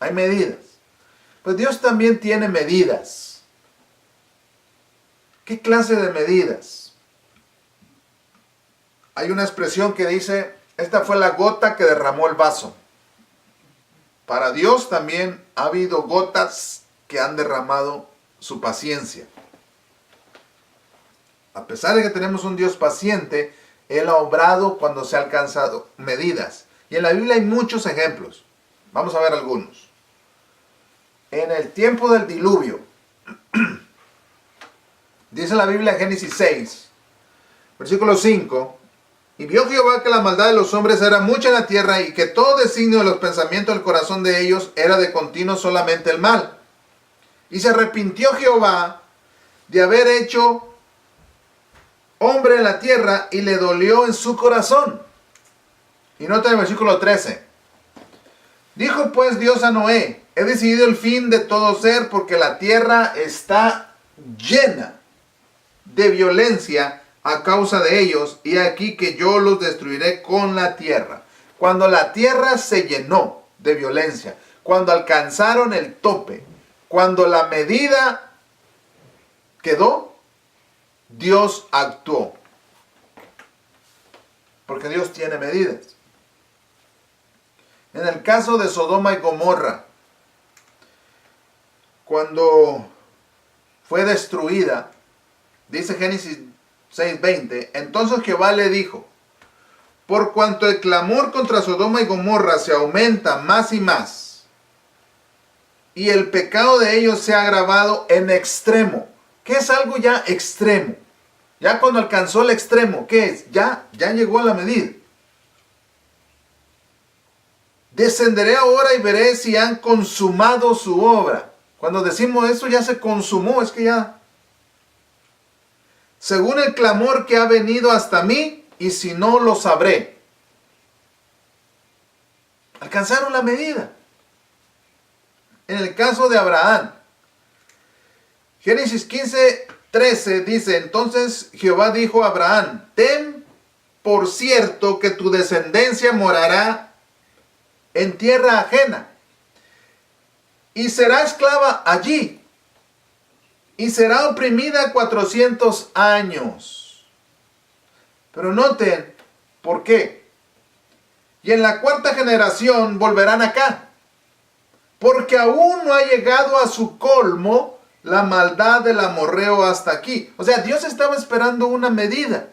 Hay medidas. Pues Dios también tiene medidas. ¿Qué clase de medidas? Hay una expresión que dice, esta fue la gota que derramó el vaso. Para Dios también ha habido gotas que han derramado su paciencia. A pesar de que tenemos un Dios paciente, Él ha obrado cuando se han alcanzado medidas. Y en la Biblia hay muchos ejemplos. Vamos a ver algunos. En el tiempo del diluvio, dice la Biblia en Génesis 6, versículo 5, y vio Jehová que la maldad de los hombres era mucha en la tierra y que todo designio de los pensamientos del corazón de ellos era de continuo solamente el mal. Y se arrepintió Jehová de haber hecho hombre en la tierra y le dolió en su corazón. Y nota el versículo 13. Dijo pues Dios a Noé, he decidido el fin de todo ser porque la tierra está llena de violencia a causa de ellos, y aquí que yo los destruiré con la tierra. Cuando la tierra se llenó de violencia, cuando alcanzaron el tope, cuando la medida quedó, Dios actuó. Porque Dios tiene medidas. En el caso de Sodoma y Gomorra, cuando fue destruida, dice Génesis 6:20, entonces Jehová le dijo, por cuanto el clamor contra Sodoma y Gomorra se aumenta más y más, y el pecado de ellos se ha agravado en extremo. ¿Qué es algo ya extremo? Ya cuando alcanzó el extremo, ¿qué es? Ya llegó a la medida. Descenderé ahora y veré si han consumado su obra. Cuando decimos eso ya se consumó, es que ya. Según el clamor que ha venido hasta mí, y si no lo sabré. Alcanzaron la medida. En el caso de Abraham, Génesis 15:13 dice, entonces Jehová dijo a Abraham, ten por cierto que tu descendencia morará en tierra ajena, y será esclava allí, y será oprimida 400 años. Pero noten, ¿por qué? Y en la cuarta generación volverán acá, porque aún no ha llegado a su colmo la maldad del amorreo hasta aquí. O sea, Dios estaba esperando una medida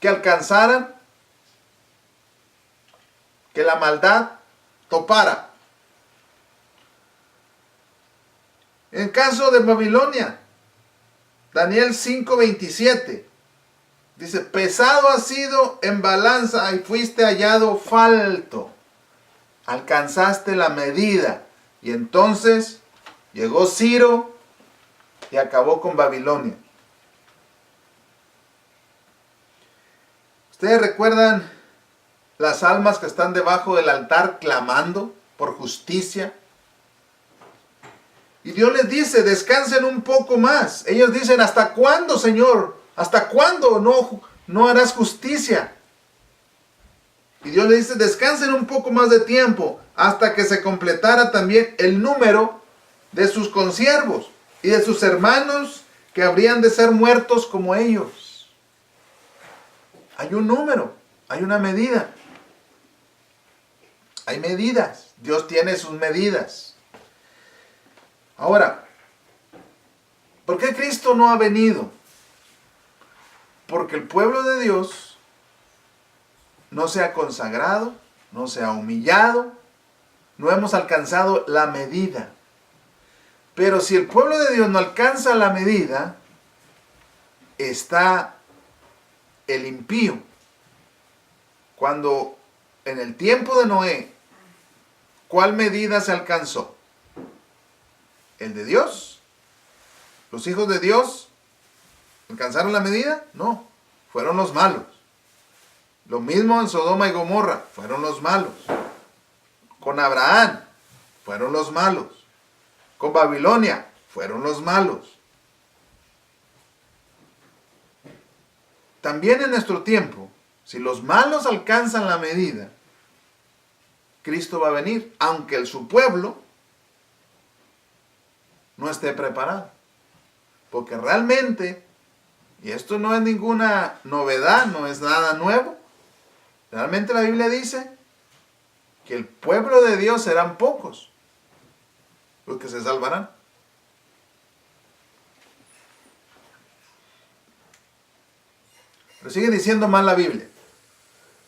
que alcanzaran, que la maldad topara. En caso de Babilonia, Daniel 5:27, dice, pesado has sido en balanza y fuiste hallado falto. Alcanzaste la medida. Y entonces llegó Ciro y acabó con Babilonia. ¿Ustedes recuerdan las almas que están debajo del altar clamando por justicia? Y Dios les dice, descansen un poco más. Ellos dicen, ¿hasta cuándo, Señor? ¿Hasta cuándo no harás justicia? Y Dios les dice, descansen un poco más de tiempo, hasta que se completara también el número de sus consiervos y de sus hermanos que habrían de ser muertos como ellos. Hay un número, hay una medida. Hay medidas. Dios tiene sus medidas. Ahora, ¿por qué Cristo no ha venido? Porque el pueblo de Dios no se ha consagrado, no se ha humillado, no hemos alcanzado la medida. Pero si el pueblo de Dios no alcanza la medida, está el impío. Cuando en el tiempo de Noé, ¿cuál medida se alcanzó? ¿El de Dios? ¿Los hijos de Dios alcanzaron la medida? No, fueron los malos. Lo mismo en Sodoma y Gomorra, fueron los malos. Con Abraham, fueron los malos. Con Babilonia, fueron los malos. También en nuestro tiempo, si los malos alcanzan la medida, Cristo va a venir, aunque su pueblo no esté preparado. Porque realmente, y esto no es ninguna novedad, no es nada nuevo, realmente la Biblia dice que el pueblo de Dios serán pocos los que se salvarán. Pero sigue diciendo más la Biblia.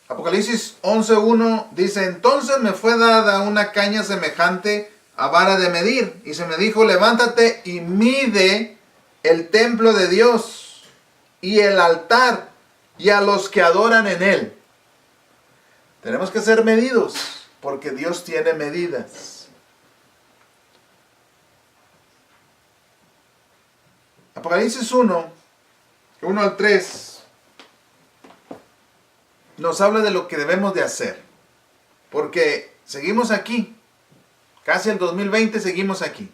Apocalipsis 11:1 dice: entonces me fue dada una caña semejante a vara de medir, y se me dijo: levántate y mide el templo de Dios y el altar y a los que adoran en él. Tenemos que ser medidos, porque Dios tiene medidas. Apocalipsis 1 al 3 nos habla de lo que debemos de hacer, porque seguimos aquí, casi el 2020 seguimos aquí.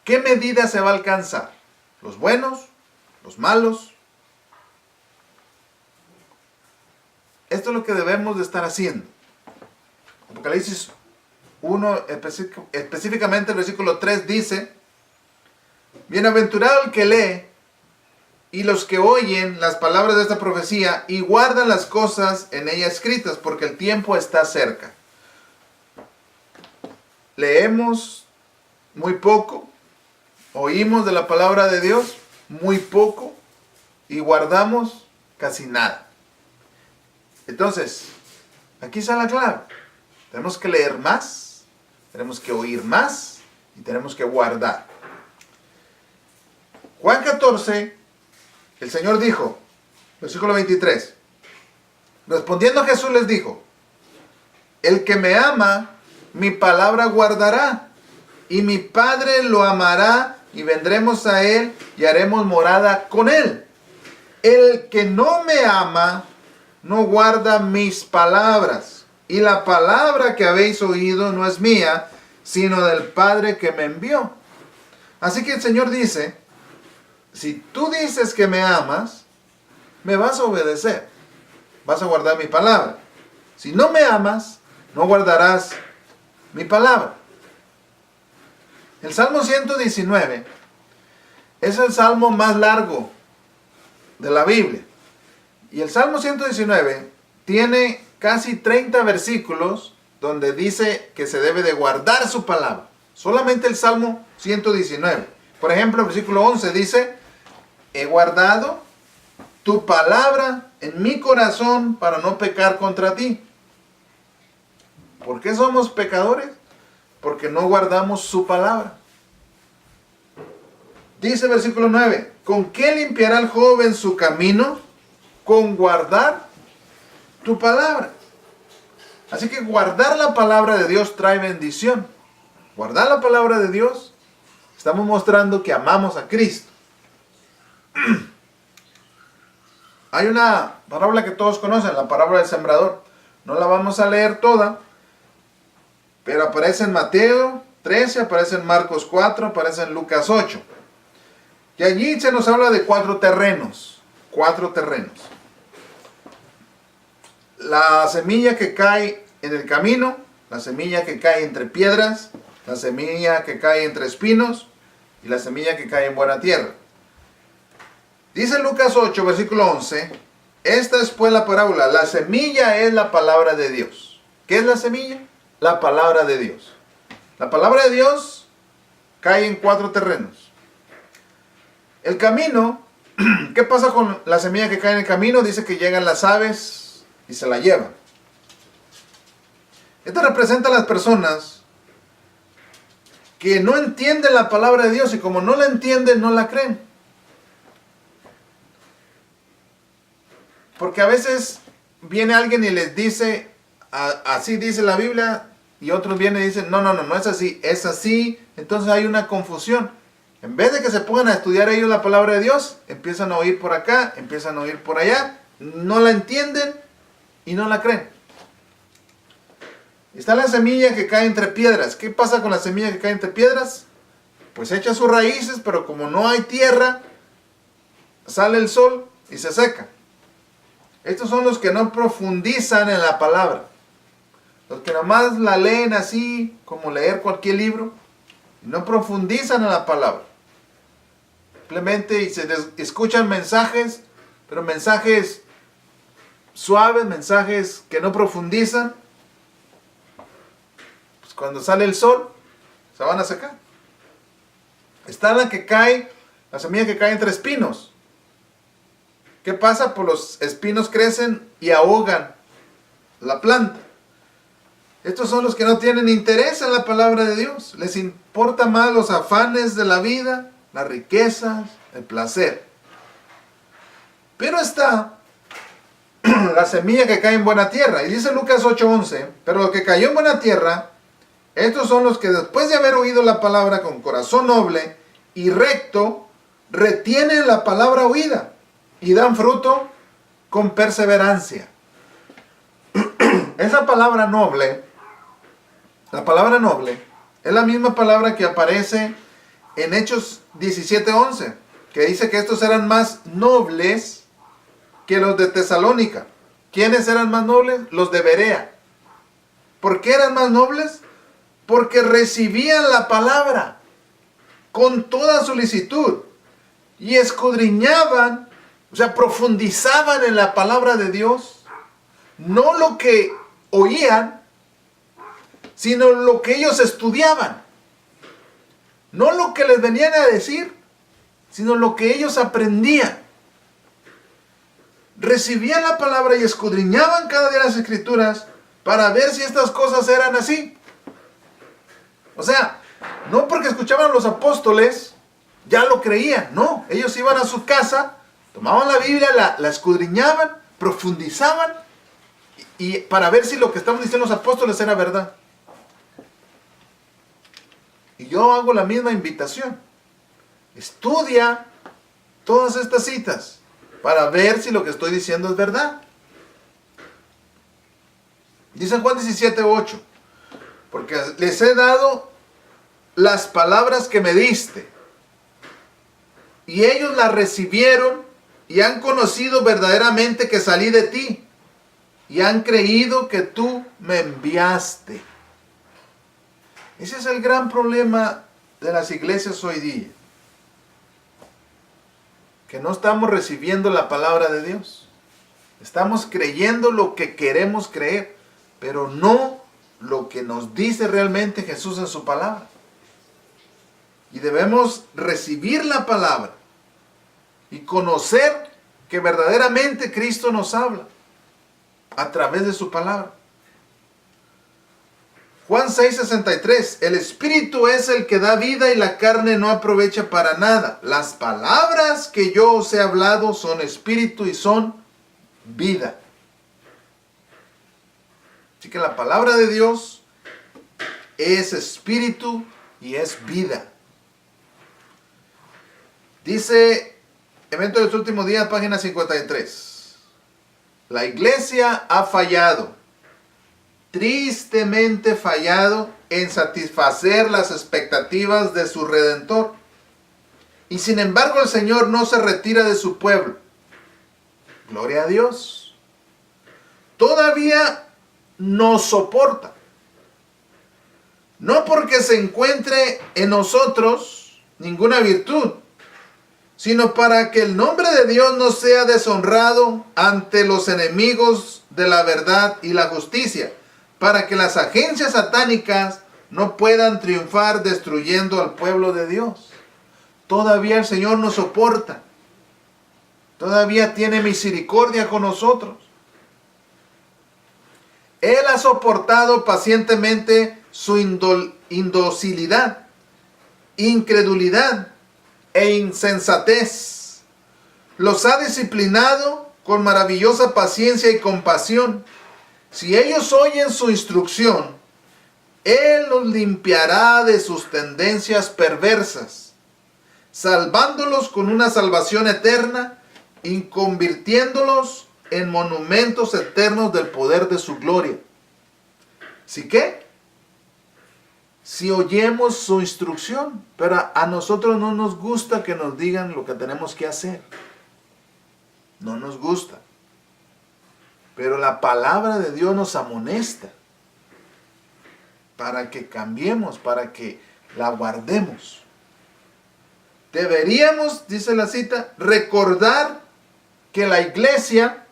¿Qué medida se va a alcanzar? ¿Los buenos? ¿Los malos? Esto es lo que debemos de estar haciendo. Apocalipsis 1, específicamente el versículo 3 dice: bienaventurado el que lee y los que oyen las palabras de esta profecía y guardan las cosas en ella escritas, porque el tiempo está cerca. Leemos muy poco, oímos de la palabra de Dios muy poco y guardamos casi nada. Entonces, aquí está la clave. Tenemos que leer más, tenemos que oír más y tenemos que guardar. Juan 14, el Señor dijo, versículo 23, respondiendo Jesús les dijo: el que me ama, mi palabra guardará, y mi Padre lo amará, y vendremos a él y haremos morada con él. El que no me ama, no guarda mis palabras, y la palabra que habéis oído no es mía, sino del Padre que me envió. Así que el Señor dice: si tú dices que me amas, me vas a obedecer, vas a guardar mi palabra. Si no me amas, no guardarás mi palabra. El Salmo 119 es el salmo más largo de la Biblia. Y el Salmo 119 tiene casi 30 versículos donde dice que se debe de guardar su palabra. Solamente el Salmo 119. Por ejemplo, el versículo 11 dice: he guardado tu palabra en mi corazón para no pecar contra ti. ¿Por qué somos pecadores? Porque no guardamos su palabra. Dice el versículo 9: ¿con qué limpiará el joven su camino? Con guardar tu palabra. Así que guardar la palabra de Dios trae bendición. Guardar la palabra de Dios, estamos mostrando que amamos a Cristo. Hay una parábola que todos conocen, la parábola del sembrador. No la vamos a leer toda, pero aparece en Mateo 13, aparece en Marcos 4, aparece en Lucas 8. Y allí se nos habla de 4 terrenos. 4 terrenos. La semilla que cae en el camino, la semilla que cae entre piedras, la semilla que cae entre espinos y la semilla que cae en buena tierra. Dice Lucas 8, versículo 11, esta es pues la parábola. La semilla es la palabra de Dios. ¿Qué es la semilla? La palabra de Dios. La palabra de Dios cae en 4 terrenos. El camino, ¿qué pasa con la semilla que cae en el camino? Dice que llegan las aves y se la llevan. Esto representa a las personas que no entienden la palabra de Dios, y como no la entienden, no la creen. Porque a veces viene alguien y les dice, así dice la Biblia, y otros vienen y dicen, no es así, es así. Entonces hay una confusión. En vez de que se pongan a estudiar ellos la palabra de Dios, empiezan a oír por acá, empiezan a oír por allá, no la entienden y no la creen. Está la semilla que cae entre piedras. ¿Qué pasa con la semilla que cae entre piedras? Pues echa sus raíces, pero como no hay tierra, sale el sol y se seca. Estos son los que no profundizan en la palabra. Los que nomás la leen así, como leer cualquier libro, y no profundizan en la palabra. Simplemente escuchan mensajes, pero mensajes suaves, mensajes que no profundizan. Pues cuando sale el sol, se van a secar. Está la semilla que cae entre espinos. ¿Qué pasa? Pues los espinos crecen y ahogan la planta. Estos son los que no tienen interés en la palabra de Dios. Les importa más los afanes de la vida, las riquezas, el placer. Pero está la semilla que cae en buena tierra. Y dice Lucas 8:11, pero lo que cayó en buena tierra, estos son los que después de haber oído la palabra con corazón noble y recto, retienen la palabra oída y dan fruto con perseverancia. Esa palabra noble, la palabra noble, es la misma palabra que aparece en Hechos 17:11, que dice que estos eran más nobles que los de Tesalónica. ¿Quiénes eran más nobles? Los de Berea. ¿Por qué eran más nobles? Porque recibían la palabra con toda solicitud y escudriñaban, o sea, profundizaban en la palabra de Dios, no lo que oían, sino lo que ellos estudiaban. No lo que les venían a decir, sino lo que ellos aprendían. Recibían la palabra y escudriñaban cada día las escrituras para ver si estas cosas eran así. O sea, no porque escuchaban a los apóstoles, ya lo creían. No, ellos iban a su casa, tomaban la Biblia, la escudriñaban, profundizaban, y para ver si lo que estaban diciendo los apóstoles era verdad. Y yo hago la misma invitación. Estudia todas estas citas para ver si lo que estoy diciendo es verdad. Dice Juan 17:8, porque les he dado las palabras que me diste, y ellos las recibieron y han conocido verdaderamente que salí de ti, y han creído que tú me enviaste. Ese es el gran problema de las iglesias hoy día. Que no estamos recibiendo la palabra de Dios. Estamos creyendo lo que queremos creer, pero no lo que nos dice realmente Jesús en su palabra. Y debemos recibir la palabra y conocer que verdaderamente Cristo nos habla a través de su palabra. Juan 6:63, el Espíritu es el que da vida y la carne no aprovecha para nada. Las palabras que yo os he hablado son Espíritu y son vida. Así que la palabra de Dios es Espíritu y es vida. Dice Evento de los Últimos Días, página 53. La iglesia ha fallado. Tristemente fallado en satisfacer las expectativas de su Redentor. Y sin embargo el Señor no se retira de su pueblo. Gloria a Dios. Todavía nos soporta. No porque se encuentre en nosotros ninguna virtud, sino para que el nombre de Dios no sea deshonrado ante los enemigos de la verdad y la justicia, para que las agencias satánicas no puedan triunfar destruyendo al pueblo de Dios. Todavía el Señor nos soporta. Todavía tiene misericordia con nosotros. Él ha soportado pacientemente su indocilidad, incredulidad e insensatez. Los ha disciplinado con maravillosa paciencia y compasión. Si ellos oyen su instrucción, Él los limpiará de sus tendencias perversas, salvándolos con una salvación eterna y convirtiéndolos en monumentos eternos del poder de su gloria. ¿Sí qué? Si oyemos su instrucción, pero a nosotros no nos gusta que nos digan lo que tenemos que hacer. No nos gusta. Pero la palabra de Dios nos amonesta. para que cambiemos, para que la guardemos. Deberíamos, dice la cita, recordar que la iglesia,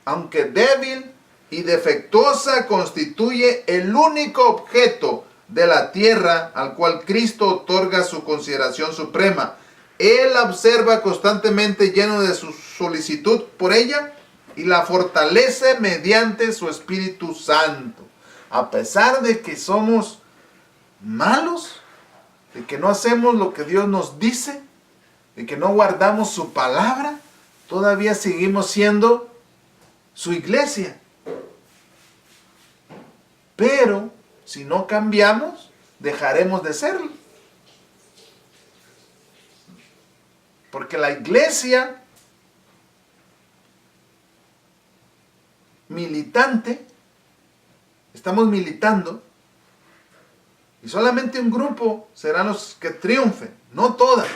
aunque débil y defectuosa, constituye el único objeto de la tierra al cual Cristo otorga su consideración suprema. Él la observa constantemente, lleno de su solicitud por ella, y la fortalece mediante su Espíritu Santo. A pesar de que somos malos, de que no hacemos lo que Dios nos dice, de que no guardamos su palabra, todavía seguimos siendo su iglesia. Pero si no cambiamos, dejaremos de serlo. Porque la iglesia militante, estamos militando, y solamente un grupo serán los que triunfen, no todas.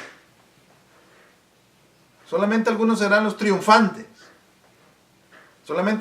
Solamente algunos serán los triunfantes. Solamente